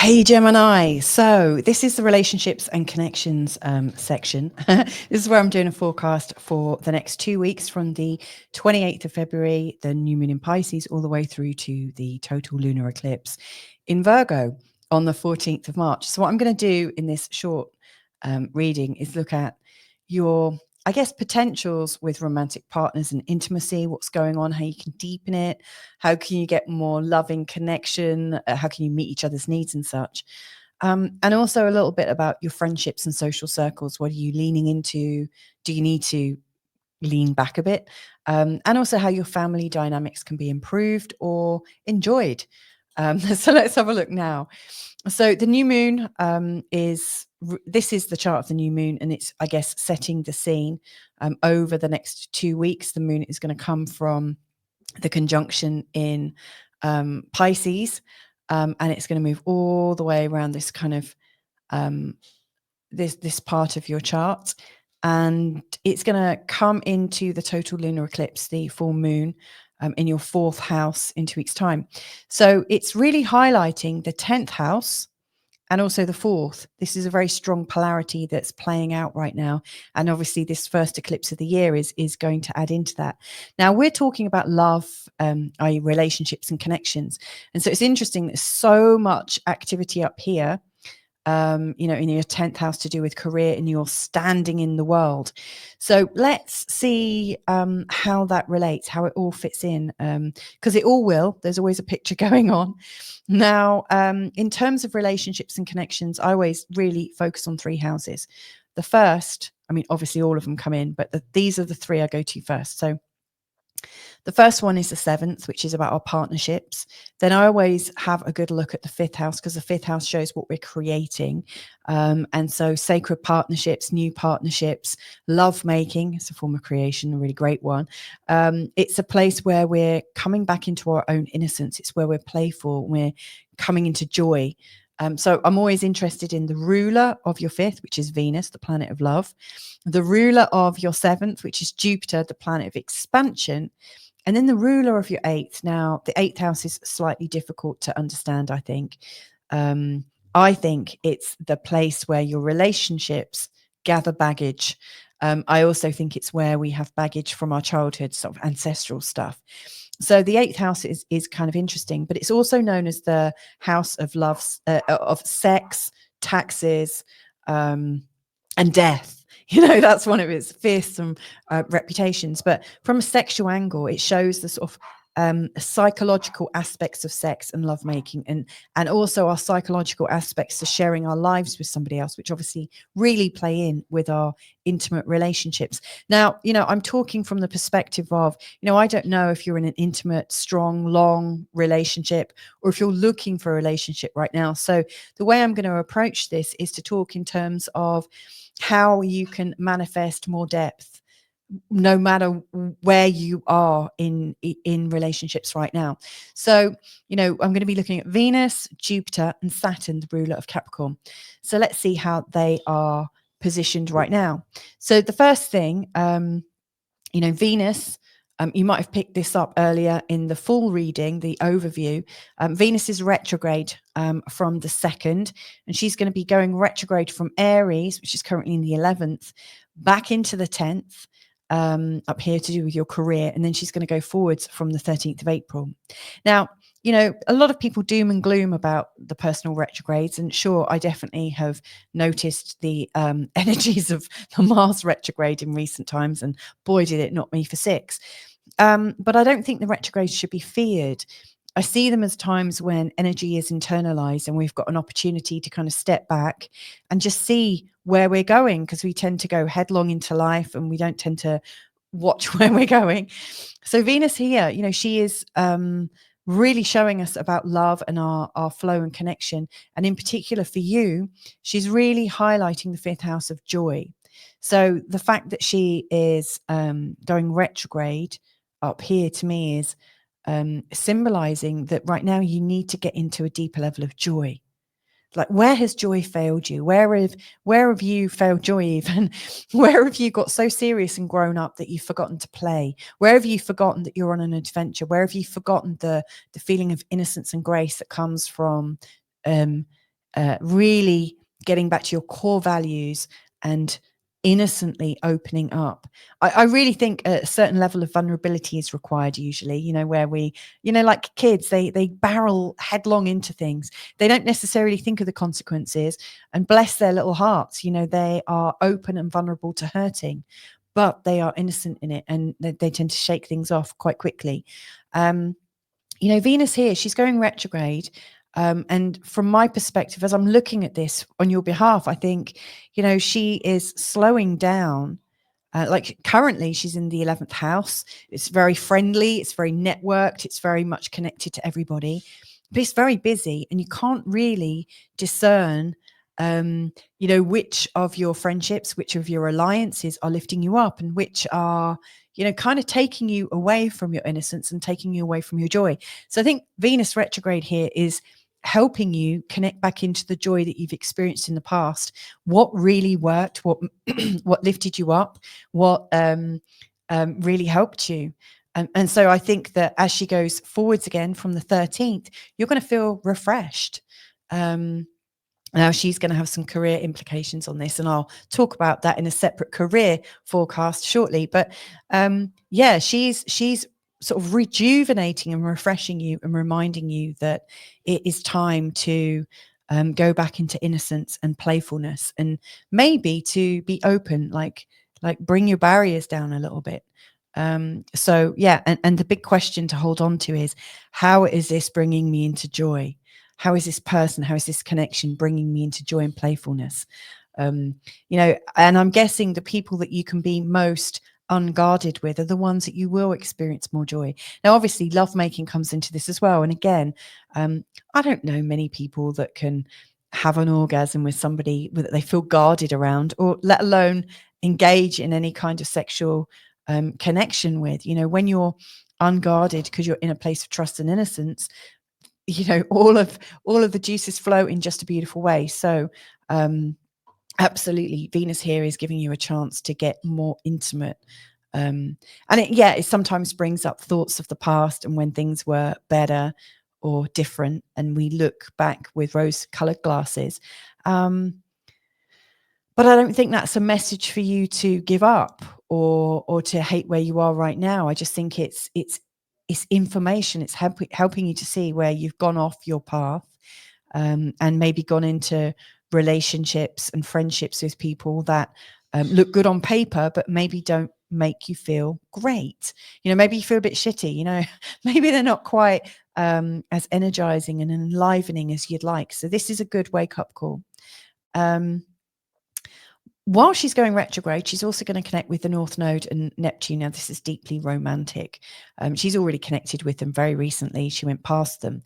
Hey Gemini, so this is the relationships and connections section. This is where I'm doing a forecast for the next 2 weeks from the 28th of February, the new moon in Pisces, all the way through to the total lunar eclipse in Virgo on the 14th of March. So what I'm going to do in this short reading is look at your, I guess, potentials with romantic partners and intimacy, what's going on, how you can deepen it, how can you get more loving connection, how can you meet each other's needs and such. And also a little bit about your friendships and social circles. What are you leaning into? Do you need to lean back a bit? And also how your family dynamics can be improved or enjoyed. So let's have a look now. So the new moon this is the chart of the new moon, and it's, I guess, setting the scene. Over the next 2 weeks, the moon is going to come from the conjunction in Pisces, and it's going to move all the way around this kind of this part of your chart, and it's going to come into the total lunar eclipse, the full moon, in your 4th house in 2 weeks' time. So it's really highlighting the 10th house and also the 4th. This is a very strong polarity that's playing out right now. And obviously this first eclipse of the year is going to add into that. Now we're talking about love, i.e. relationships and connections. And so it's interesting, there's so much activity up here, in your 10th house to do with career and your standing in the world. So let's see how that relates, how it all fits in, because it all will. There's always a picture going on. Now, in terms of relationships and connections, I always really focus on 3 houses. The first, I mean, obviously all of them come in, but these are the 3 I go to first. So the first one is the 7th, which is about our partnerships. Then I always have a good look at the 5th house, because the 5th house shows what we're creating. And so sacred partnerships, new partnerships, love making, it's a form of creation, a really great one. It's a place where we're coming back into our own innocence. It's where we're playful, we're coming into joy. So I'm always interested in the ruler of your 5th, which is Venus, the planet of love, the ruler of your 7th, which is Jupiter, the planet of expansion, and then the ruler of your 8th. Now, the 8th house is slightly difficult to understand, I think. I think it's the place where your relationships gather baggage. I also think it's where we have baggage from our childhood, sort of ancestral stuff. So the 8th house is kind of interesting, but it's also known as the house of love, of sex, taxes, and death. That's one of its fearsome reputations. But from a sexual angle, it shows the sort of psychological aspects of sex and lovemaking, and also our psychological aspects to sharing our lives with somebody else, which obviously really play in with our intimate relationships. Now, I'm talking from the perspective of, I don't know if you're in an intimate, strong, long relationship, or if you're looking for a relationship right now. So the way I'm going to approach this is to talk in terms of how you can manifest more depth, no matter where you are in relationships right now. So, I'm going to be looking at Venus, Jupiter, and Saturn, the ruler of Capricorn. So let's see how they are positioned right now. So the first thing, Venus, you might have picked this up earlier in the full reading, the overview. Venus is retrograde from the 2nd, and she's going to be going retrograde from Aries, which is currently in the 11th, back into the 10th, up here to do with your career. And then she's going to go forwards from the 13th of April. Now, a lot of people doom and gloom about the personal retrogrades. And sure, I definitely have noticed the energies of the Mars retrograde in recent times. And boy, did it knock me for 6. But I don't think the retrogrades should be feared. I see them as times when energy is internalized and we've got an opportunity to kind of step back and just see where we're going, because we tend to go headlong into life and we don't tend to watch where we're going. So Venus here, she is really showing us about love and our flow and connection. And in particular for you, she's really highlighting the 5th house of joy. So the fact that she is going retrograde up here to me is symbolizing that right now you need to get into a deeper level of joy. Like, where has joy failed you? Where have you failed joy even? Where have you got so serious and grown up that you've forgotten to play? Where have you forgotten that you're on an adventure? Where have you forgotten the feeling of innocence and grace that comes from really getting back to your core values and innocently opening up. I really think a certain level of vulnerability is required usually, where we, like kids, they barrel headlong into things. They don't necessarily think of the consequences, and bless their little hearts, they are open and vulnerable to hurting, but they are innocent in it, and they tend to shake things off quite quickly. Venus here, she's going retrograde. And from my perspective, as I'm looking at this on your behalf, I think, she is slowing down. Like currently she's in the 11th house. It's very friendly. It's very networked. It's very much connected to everybody, but it's very busy, and you can't really discern, which of your friendships, which of your alliances are lifting you up, and which are, kind of taking you away from your innocence and taking you away from your joy. So I think Venus retrograde here is helping you connect back into the joy that you've experienced in the past. What really worked, what what lifted you up, what really helped you. And so I think that as she goes forwards again from the 13th, you're going to feel refreshed. Now she's going to have some career implications on this, and I'll talk about that in a separate career forecast shortly. But yeah, she's sort of rejuvenating and refreshing you and reminding you that it is time to go back into innocence and playfulness, and maybe to be open, like bring your barriers down a little bit. So yeah, and the big question to hold on to is, how is this bringing me into joy? How is this person, how is this connection bringing me into joy and playfulness? And I'm guessing the people that you can be most unguarded with are the ones that you will experience more joy. Now, obviously, lovemaking comes into this as well. And again, I don't know many people that can have an orgasm with somebody that they feel guarded around, or let alone engage in any kind of sexual connection with. When you're unguarded because you're in a place of trust and innocence, all of the juices flow in just a beautiful way. So absolutely, Venus here is giving you a chance to get more intimate. And it sometimes brings up thoughts of the past and when things were better or different, and we look back with rose-colored glasses. But I don't think that's a message for you to give up or to hate where you are right now. I just think it's information. It's helping you to see where you've gone off your path, and maybe gone into relationships and friendships with people that look good on paper, but maybe don't make you feel great. Maybe you feel a bit shitty, maybe they're not quite as energizing and enlivening as you'd like. So this is a good wake-up call. While she's going retrograde, she's also going to connect with the North Node and Neptune. Now, this is deeply romantic. She's already connected with them very recently. She went past them.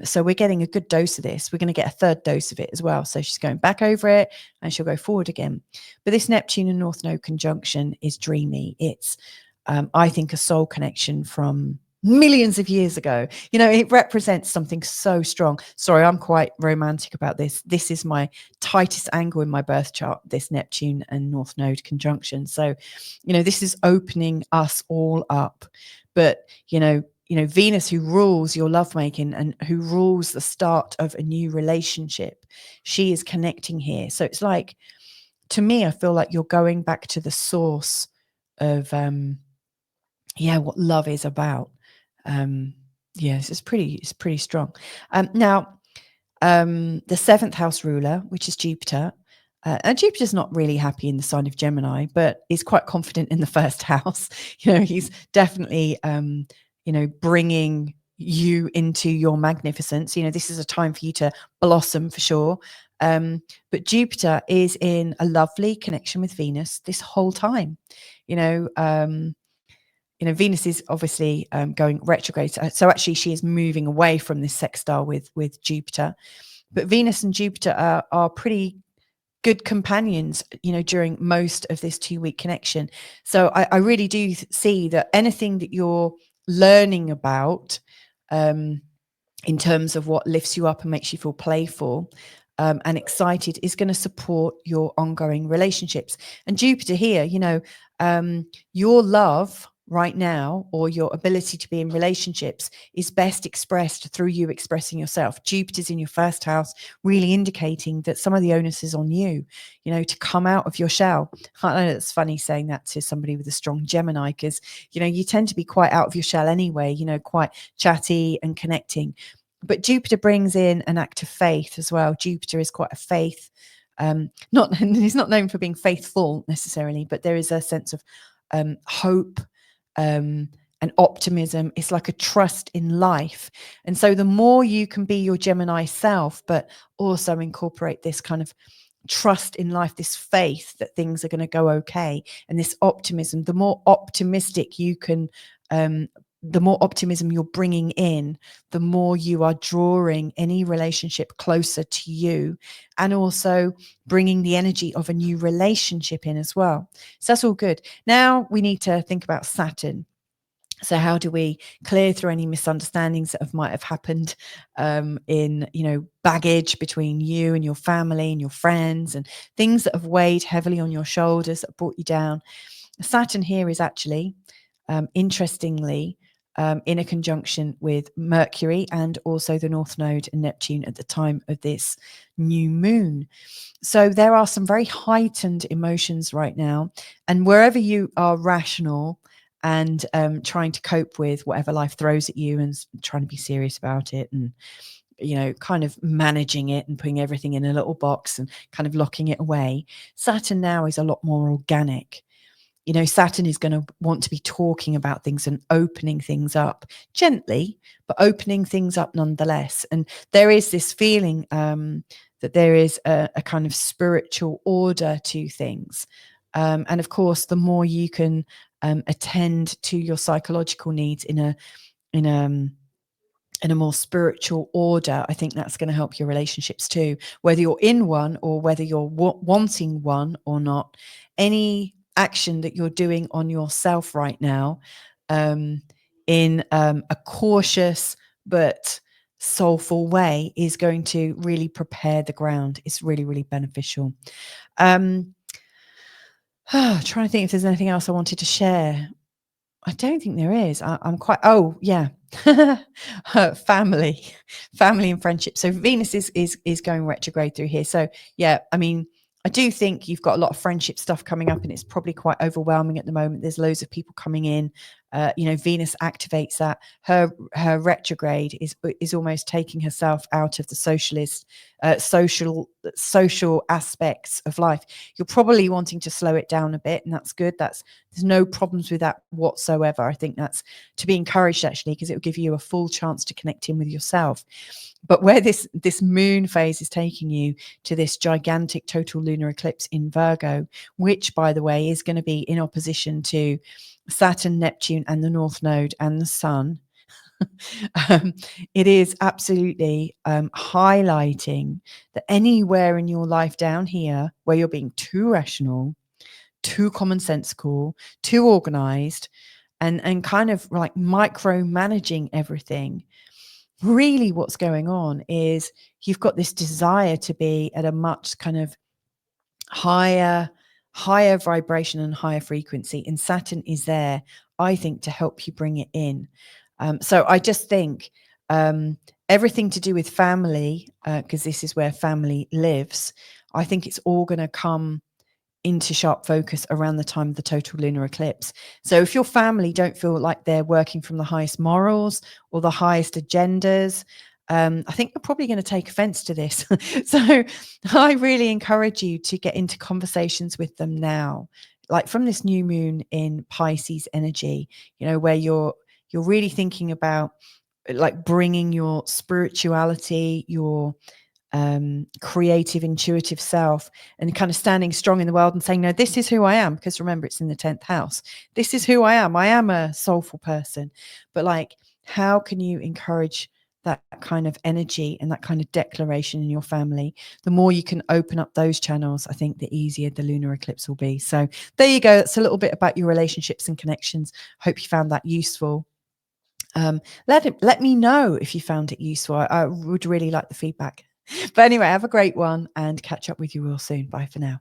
So we're getting a good dose of this. We're going to get a third dose of it as well. So she's going back over it and she'll go forward again. But this Neptune and North Node conjunction is dreamy. It's, I think, a soul connection from millions of years ago. It represents something so strong. Sorry, I'm quite romantic about this. This is my tightest angle in my birth chart, this Neptune and North Node conjunction. So, this is opening us all up. But, Venus, who rules your lovemaking and who rules the start of a new relationship, she is connecting here. So it's like, to me, I feel like you're going back to the source of, what love is about. Yes, it's pretty strong. Now, the 7th house ruler, which is Jupiter, and Jupiter's not really happy in the sign of Gemini, but is quite confident in the 1st house. He's definitely, bringing you into your magnificence. This is a time for you to blossom for sure. But Jupiter is in a lovely connection with Venus this whole time. Venus is obviously going retrograde. So actually she is moving away from this sextile with Jupiter. But Venus and Jupiter are pretty good companions, during most of this 2-week connection. So I really do see that anything that you're learning about in terms of what lifts you up and makes you feel playful and excited is going to support your ongoing relationships. And Jupiter here, your love right now, or your ability to be in relationships, is best expressed through you expressing yourself. Jupiter's in your first house, really indicating that some of the onus is on you, to come out of your shell. I know it's funny saying that to somebody with a strong Gemini, because, you tend to be quite out of your shell anyway, quite chatty and connecting. But Jupiter brings in an act of faith as well. Jupiter is quite a faith, he's not known for being faithful necessarily, but there is a sense of hope, and optimism. It's like a trust in life. And so the more you can be your Gemini self, but also incorporate this kind of trust in life, this faith that things are going to go okay, and this optimism, the more optimistic you can, the more optimism you're bringing in, the more you are drawing any relationship closer to you, and also bringing the energy of a new relationship in as well. So that's all good. Now we need to think about Saturn. So how do we clear through any misunderstandings that might have happened in, baggage between you and your family and your friends, and things that have weighed heavily on your shoulders, that brought you down? Saturn here is actually, interestingly, in a conjunction with Mercury and also the North Node and Neptune at the time of this new moon. So there are some very heightened emotions right now. And wherever you are rational and trying to cope with whatever life throws at you, and trying to be serious about it, and kind of managing it and putting everything in a little box and kind of locking it away, Saturn now is a lot more organic. Saturn is going to want to be talking about things and opening things up gently, but opening things up nonetheless. And there is this feeling that there is a kind of spiritual order to things. And of course, the more you can attend to your psychological needs in a more spiritual order, I think that's going to help your relationships too. Whether you're in one or whether you're wanting one or not, any action that you're doing on yourself right now, in a cautious but soulful way, is going to really prepare the ground. It's really, really beneficial. Trying to think if there's anything else I wanted to share. I don't think there is. I'm quite, oh yeah. family and friendship. So Venus is going retrograde through here. So yeah, I mean, I do think you've got a lot of friendship stuff coming up, and it's probably quite overwhelming at the moment. There's loads of people coming in. Venus activates that. Her retrograde is almost taking herself out of the social aspects of life. You're probably wanting to slow it down a bit, and that's good. There's no problems with that whatsoever. I think that's to be encouraged, actually, because it will give you a full chance to connect in with yourself. But where this moon phase is taking you to this gigantic total lunar eclipse in Virgo, which, by the way, is going to be in opposition to Saturn, Neptune, and the North Node and the Sun. It is absolutely highlighting that anywhere in your life down here where you're being too rational, too commonsensical, too organized, and kind of like micromanaging everything, really what's going on is you've got this desire to be at a much kind of higher vibration and higher frequency, and Saturn is there, I think, to help you bring it in. So I just think everything to do with family, because this is where family lives, I think it's all going to come into sharp focus around the time of the total lunar eclipse. So if your family don't feel like they're working from the highest morals or the highest agendas, I think you're probably going to take offense to this. So I really encourage you to get into conversations with them now, like from this new moon in Pisces energy, where you're really thinking about like bringing your spirituality, your creative, intuitive self, and kind of standing strong in the world and saying, no, this is who I am. Because remember, it's in the 10th house. This is who I am. I am a soulful person. But like, how can you encourage that kind of energy and that kind of declaration in your family? The more you can open up those channels, I think the easier the lunar eclipse will be. So there you go. That's a little bit about your relationships and connections. Hope you found that useful. Let me know if you found it useful. I would really like the feedback. But anyway, have a great one and catch up with you real soon. Bye for now.